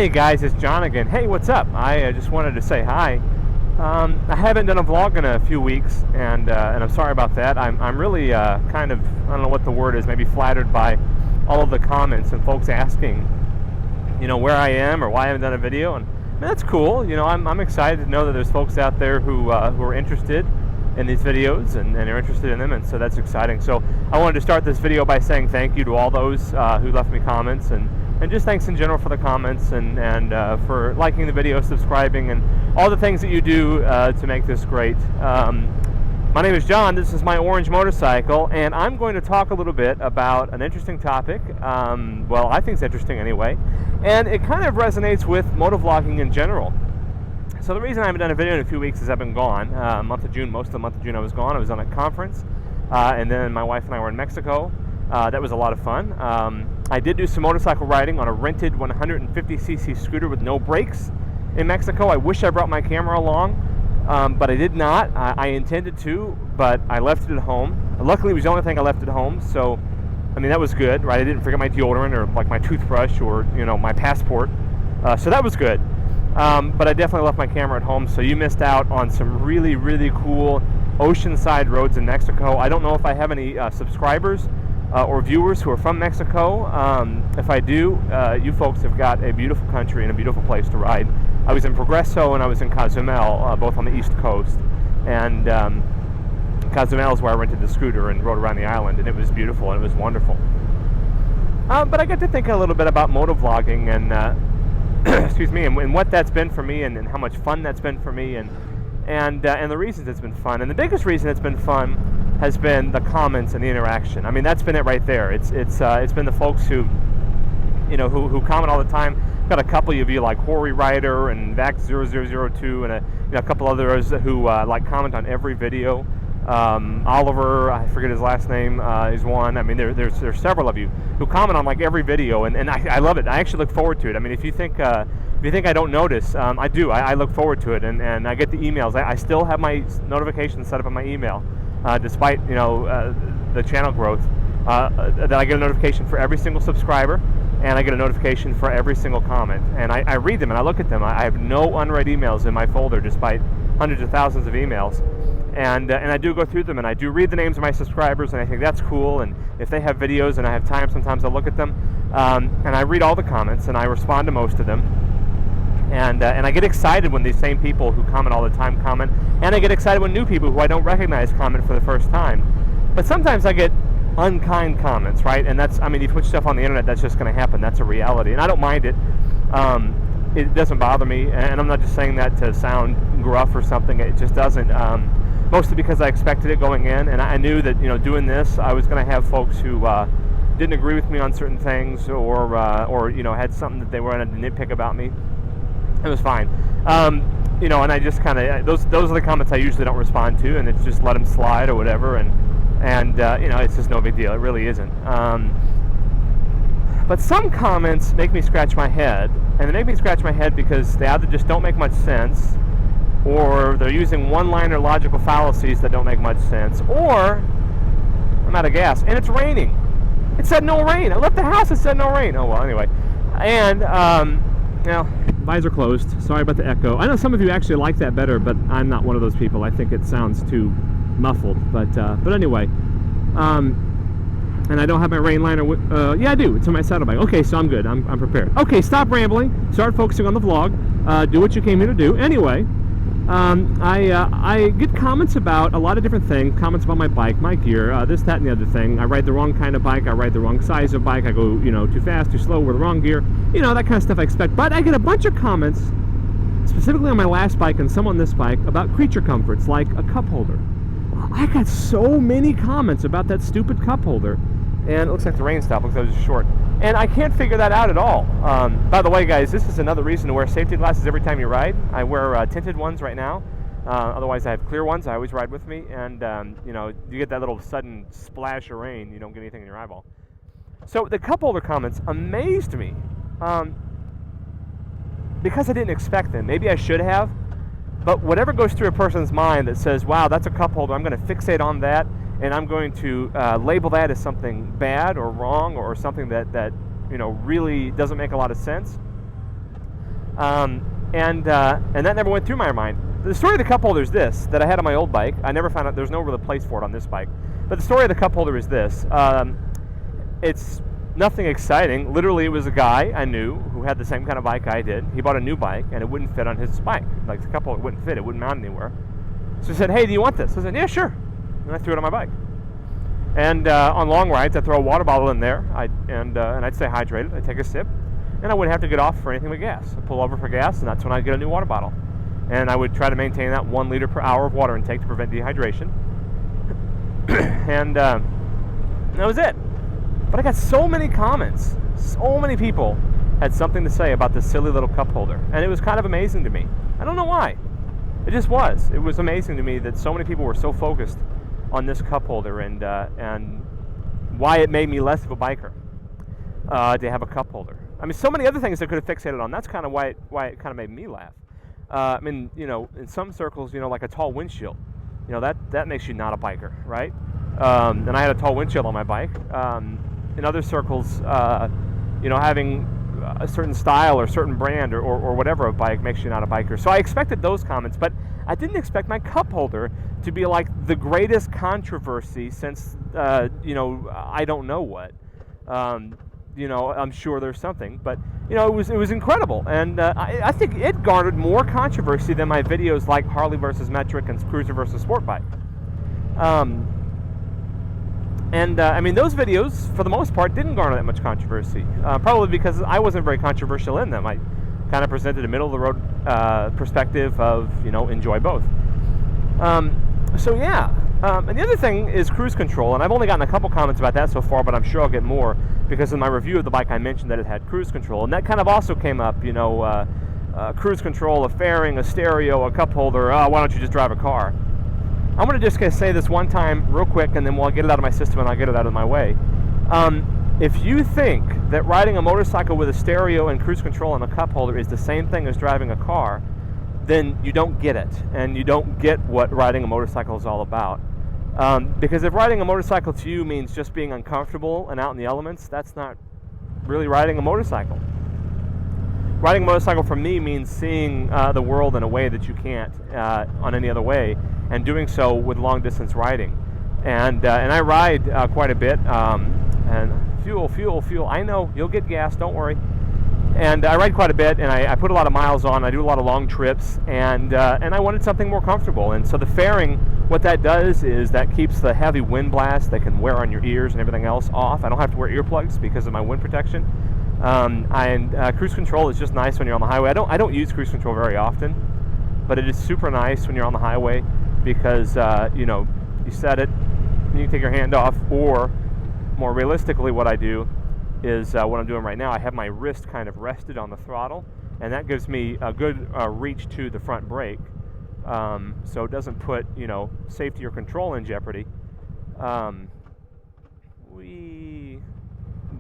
Hey guys, it's John again. Hey, what's up? I just wanted to say hi. I haven't done a vlog in a few weeks, and I'm sorry about that. I'm really kind of, I don't know what the word is, maybe flattered by all of the comments and folks asking, where I am or why I haven't done a video, and that's cool. I'm excited to know that there's folks out there who are interested in these videos and are interested in them, and so that's exciting. So I wanted to start this video by saying thank you to all those who left me comments, and just thanks in general for the comments and for liking the video, subscribing, and all the things that you do to make this great. My name is John, this is my orange motorcycle, and I'm going to talk a little bit about an interesting topic. Well, I think it's interesting anyway, and it kind of resonates with motovlogging in general. So the reason I haven't done a video in a few weeks is I've been gone. Month of June, most of the month of June I was gone. I was on a conference, and then my wife and I were in Mexico. That was a lot of fun. I did do some motorcycle riding on a rented 150cc scooter with no brakes in Mexico. I wish I brought my camera along, but I did not. I intended to, but I left it at home. Luckily, it was the only thing I left at home, so, that was good, right? I didn't forget my deodorant or, like, my toothbrush or, my passport, so that was good. But I definitely left my camera at home, so you missed out on some really, really cool oceanside roads in Mexico. I don't know if I have any subscribers or viewers who are from Mexico. If I do, you folks have got a beautiful country and a beautiful place to ride. I was in Progreso and I was in Cozumel, both on the East Coast. And Cozumel is where I rented the scooter and rode around the island, and it was beautiful and it was wonderful. But I got to think a little bit about motovlogging and excuse me, and what that's been for me, and how much fun that's been for me, and the reasons it's been fun. And the biggest reason it's been fun has been the comments and the interaction. That's been it right there. It's been the folks who comment all the time. Got a couple of you like Hori Rider and Vax0002 and a couple others who like comment on every video. Oliver, I forget his last name, is one. There's several of you who comment on like every video, and I love it. I actually look forward to it. If you think I don't notice, I do. I look forward to it, and I get the emails. I still have my notifications set up on my email, despite the channel growth. That I get a notification for every single subscriber, and I get a notification for every single comment. And I read them and I look at them. I have no unread emails in my folder, despite hundreds of thousands of emails. And I do go through them, and I do read the names of my subscribers, and I think that's cool. And if they have videos and I have time, sometimes I'll look at them, and I read all the comments, and I respond to most of them. And I get excited when these same people who comment all the time comment, and I get excited when new people who I don't recognize comment for the first time. But sometimes I get unkind comments, right? And that's, you put stuff on the internet, that's just going to happen. That's a reality, and I don't mind it. It doesn't bother me, and I'm not just saying that to sound gruff or something. It just doesn't. Mostly because I expected it going in, and I knew that doing this, I was going to have folks who didn't agree with me on certain things, or had something that they wanted to nitpick about me. It was fine, and I just kind of those are the comments I usually don't respond to, and it's just let them slide or whatever, and it's just no big deal. It really isn't. But some comments make me scratch my head, and they make me scratch my head because they either just don't make much sense, or they're using one-liner logical fallacies that don't make much sense, or I'm out of gas, and it's raining. It said no rain. I left the house, it said no rain. Oh, well, anyway. And, eyes are closed. Sorry about the echo. I know some of you actually like that better, but I'm not one of those people. I think it sounds too muffled. But anyway. And I don't have my rain liner. Yeah, I do. It's on my saddle bag. Okay, so I'm good. I'm prepared. Okay, stop rambling. Start focusing on the vlog. Do what you came here to do. Anyway. I get comments about a lot of different things, comments about my bike, my gear, this, that, and the other thing. I ride the wrong kind of bike, I ride the wrong size of bike, I go, too fast, too slow, with the wrong gear, that kind of stuff I expect. But I get a bunch of comments, specifically on my last bike and some on this bike, about creature comforts, like a cup holder. I got so many comments about that stupid cup holder, and it looks like the rain stopped, looks like it was short. And I can't figure that out at all. By the way, guys, this is another reason to wear safety glasses every time you ride. I wear tinted ones right now. Otherwise, I have clear ones I always ride with me. And, you get that little sudden splash of rain. You don't get anything in your eyeball. So the cup holder comments amazed me. Because I didn't expect them. Maybe I should have. But whatever goes through a person's mind that says, wow, that's a cup holder, I'm going to fixate on that, and I'm going to label that as something bad or wrong or something that really doesn't make a lot of sense. And that never went through my mind. The story of the cup holder is this, that I had on my old bike. I never found out, there's no real place for it on this bike. But the story of the cup holder is this. It's nothing exciting. Literally, it was a guy I knew who had the same kind of bike I did. He bought a new bike, and it wouldn't fit on his bike. Like, the cup holder wouldn't fit. It wouldn't mount anywhere. So he said, hey, do you want this? I said, yeah, sure. And I threw it on my bike. And on long rides, I'd throw a water bottle in there, and I'd stay hydrated. I'd take a sip, and I wouldn't have to get off for anything but gas. I'd pull over for gas, and that's when I'd get a new water bottle. And I would try to maintain that 1 liter per hour of water intake to prevent dehydration. And that was it. But I got so many comments. So many people had something to say about this silly little cup holder. And it was kind of amazing to me. I don't know why. It just was. It was amazing to me that so many people were so focused on this cup holder and why it made me less of a biker to have a cup holder. I mean, so many other things I could have fixated on. That's kind of why it kind of made me laugh. I mean, you know, in some circles, you know, like a tall windshield, you know, that makes you not a biker, right? And I had a tall windshield on my bike. In other circles, you know, having a certain style or certain brand or whatever of bike makes you not a biker. So I expected those comments, but I didn't expect my cup holder to be like the greatest controversy since, you know, I don't know what. You know, I'm sure there's something, but you know, it was incredible, and I think it garnered more controversy than my videos like Harley versus Metric and Cruiser versus Sport Bike. I mean, those videos, for the most part, didn't garner that much controversy, probably because I wasn't very controversial in them. I kind of presented a middle-of-the-road perspective of, you know, enjoy both. So yeah, and the other thing is cruise control, and I've only gotten a couple comments about that so far, but I'm sure I'll get more, because in my review of the bike I mentioned that it had cruise control, and that kind of also came up, you know, cruise control, a fairing, a stereo, a cup holder, why don't you just drive a car? I'm going to just say this one time real quick, and then we'll get it out of my system and I'll get it out of my way. If you think that riding a motorcycle with a stereo and cruise control and a cup holder is the same thing as driving a car, then you don't get it, and you don't get what riding a motorcycle is all about. Because if riding a motorcycle to you means just being uncomfortable and out in the elements, that's not really riding a motorcycle. Riding a motorcycle for me means seeing the world in a way that you can't on any other way, and doing so with long distance riding. And I ride quite a bit, and fuel, I know, you'll get gas, don't worry. And I ride quite a bit, and I put a lot of miles on. I do a lot of long trips, and I wanted something more comfortable. And so the fairing, what that does is that keeps the heavy wind blast that can wear on your ears and everything else off. I don't have to wear earplugs because of my wind protection. Cruise control is just nice when you're on the highway. I don't use cruise control very often, but it is super nice when you're on the highway because you know, you set it, and you can take your hand off, or more realistically, what I do is what I'm doing right now. I have my wrist kind of rested on the throttle, and that gives me a good reach to the front brake, so it doesn't put, you know, safety or control in jeopardy.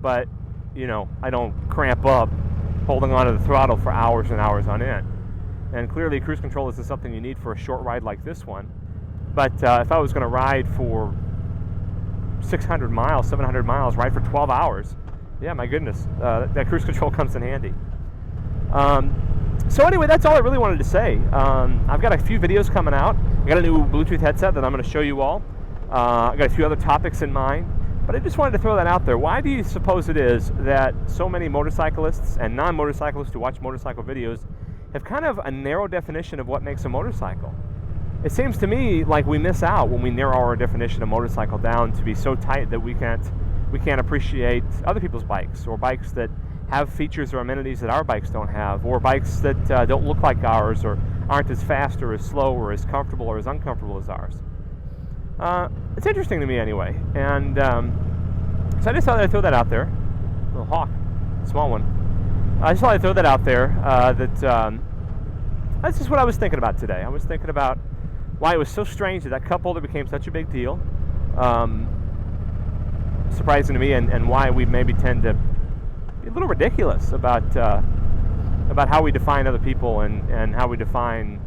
But you know, I don't cramp up holding onto the throttle for hours and hours on end. And clearly, cruise control isn't something you need for a short ride like this one. But if I was going to ride for 600 miles, 700 miles, ride for 12 hours, yeah, my goodness, that cruise control comes in handy. So anyway, that's all I really wanted to say. I've got a few videos coming out. I got a new Bluetooth headset that I'm going to show you all. I got a few other topics in mind, but I just wanted to throw that out there. Why do you suppose it is that so many motorcyclists and non-motorcyclists who watch motorcycle videos have kind of a narrow definition of what makes a motorcycle? It seems to me like we miss out when we narrow our definition of motorcycle down to be so tight that we can't appreciate other people's bikes, or bikes that have features or amenities that our bikes don't have, or bikes that don't look like ours, or aren't as fast or as slow or as comfortable or as uncomfortable as ours. It's interesting to me anyway, and so I just thought I'd throw that out there. A little hawk, small one. I just thought I'd throw that out there, that's just what I was thinking about today. I was thinking about why it was so strange that cup holder became such a big deal. Surprising to me, and why we maybe tend to be a little ridiculous about how we define other people and how we define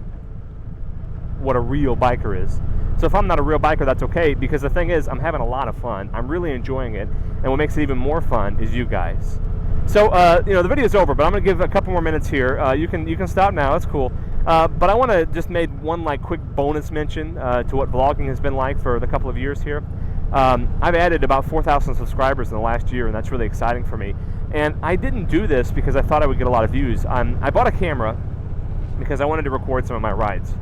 what a real biker is. So if I'm not a real biker, that's okay, because the thing is, I'm having a lot of fun. I'm really enjoying it, and what makes it even more fun is you guys. So the video's over, but I'm gonna give a couple more minutes here. You can stop now. It's cool. But I want to just make one quick bonus mention to what vlogging has been like for the couple of years here. I've added about 4,000 subscribers in the last year, and that's really exciting for me. And I didn't do this because I thought I would get a lot of views. I bought a camera because I wanted to record some of my rides.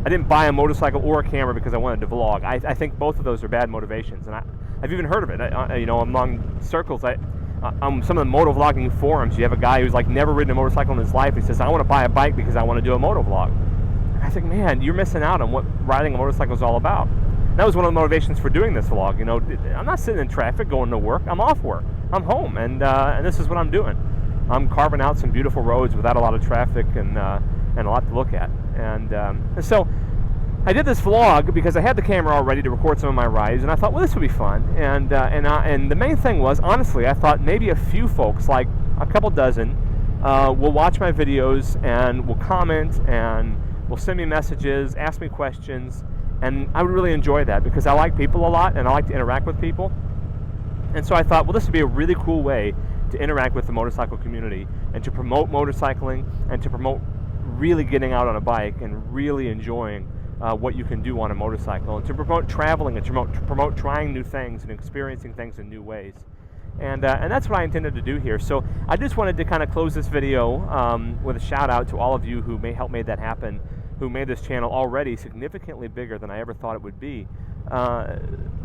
I didn't buy a motorcycle or a camera because I wanted to vlog. I think both of those are bad motivations, and I've even heard of it. Among circles, some of the moto vlogging forums, you have a guy who's never ridden a motorcycle in his life. He says, I want to buy a bike because I want to do a moto vlog. And I think, man, you're missing out on what riding a motorcycle is all about. And that was one of the motivations for doing this vlog. I'm not sitting in traffic going to work. I'm off work. I'm home, and this is what I'm doing. I'm carving out some beautiful roads without a lot of traffic and a lot to look at. And so I did this vlog because I had the camera all ready to record some of my rides, and I thought, well, this would be fun. And the main thing was, honestly, I thought maybe a few folks, like a couple dozen, will watch my videos and will comment and will send me messages, ask me questions, and I would really enjoy that because I like people a lot and I like to interact with people. And so I thought, well, this would be a really cool way to interact with the motorcycle community and to promote motorcycling and to promote really getting out on a bike and really enjoying what you can do on a motorcycle, and to promote traveling and to promote trying new things and experiencing things in new ways. And that's what I intended to do here. So I just wanted to kind of close this video with a shout out to all of you who may help make that happen, who made this channel already significantly bigger than I ever thought it would be,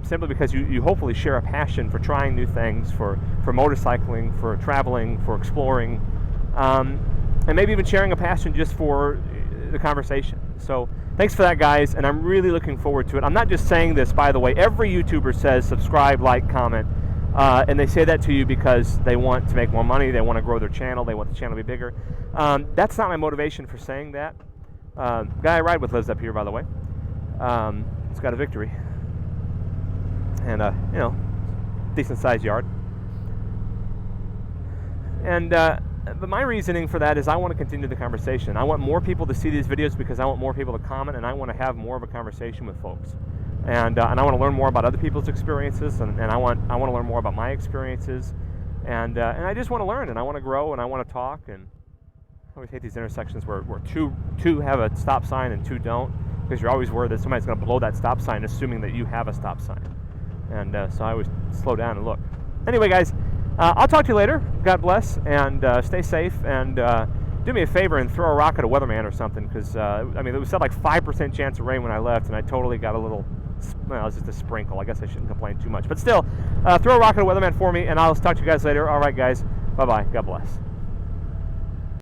simply because you hopefully share a passion for trying new things, for motorcycling, for traveling, for exploring, and maybe even sharing a passion just for the conversation. So thanks for that, guys, and I'm really looking forward to it. I'm not just saying this, by the way. Every YouTuber says subscribe, like, comment, and they say that to you because they want to make more money, they want to grow their channel, they want the channel to be bigger. That's not my motivation for saying that. Guy I ride with lives up here, by the way. It's got a Victory and decent sized yard. And but my reasoning for that is I want to continue the conversation. I want more people to see these videos because I want more people to comment, and I want to have more of a conversation with folks. And I want to learn more about other people's experiences, and I want to learn more about my experiences. And I just want to learn, and I want to grow, and I want to talk. And I always hate these intersections where two have a stop sign and two don't, because you're always worried that somebody's going to blow that stop sign, assuming that you have a stop sign. And so I always slow down and look. Anyway, guys, I'll talk to you later. God bless, and stay safe, and do me a favor and throw a rock at a weatherman or something, because it was said 5% chance of rain when I left, and I totally got a little, well, it was just a sprinkle. I guess I shouldn't complain too much, but still, throw a rock at a weatherman for me, and I'll talk to you guys later. All right, guys, bye-bye. God bless.